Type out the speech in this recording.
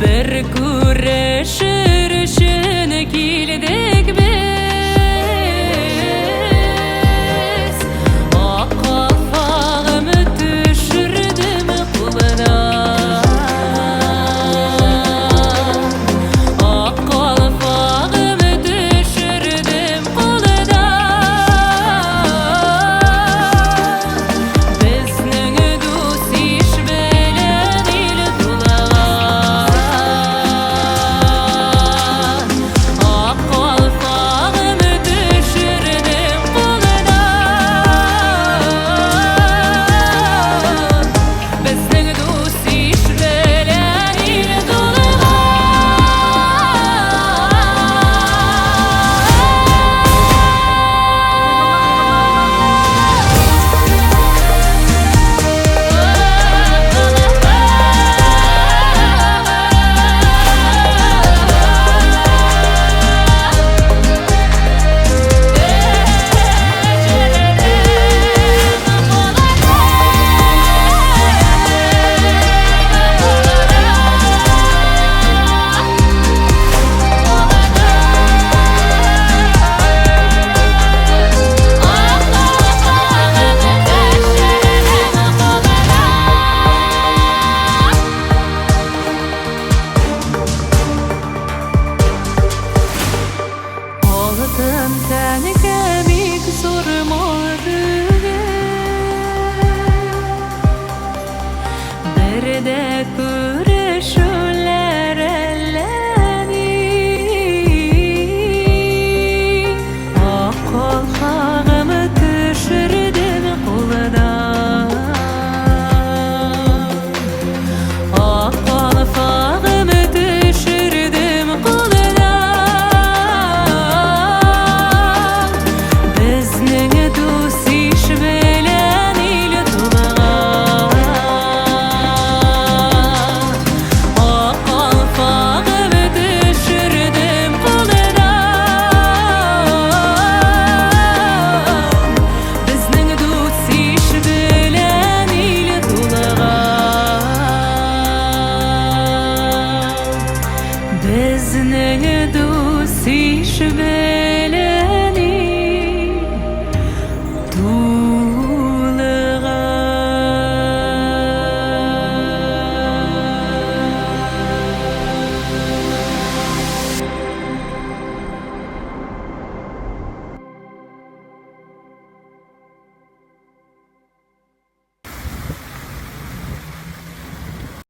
Bir güreşir için kildik biz. O kafamı düşürdüm kuluna. O kafamı düşürdüm kuluna. Bizning do'st ish bilan il dulagan. Seni kemik sormadı, bir de görüşürler elleri. Akıl kağımı düşürdüm kuluna. Akıl kağımı düşürdüm kuluna. Bizning do'st ish bilan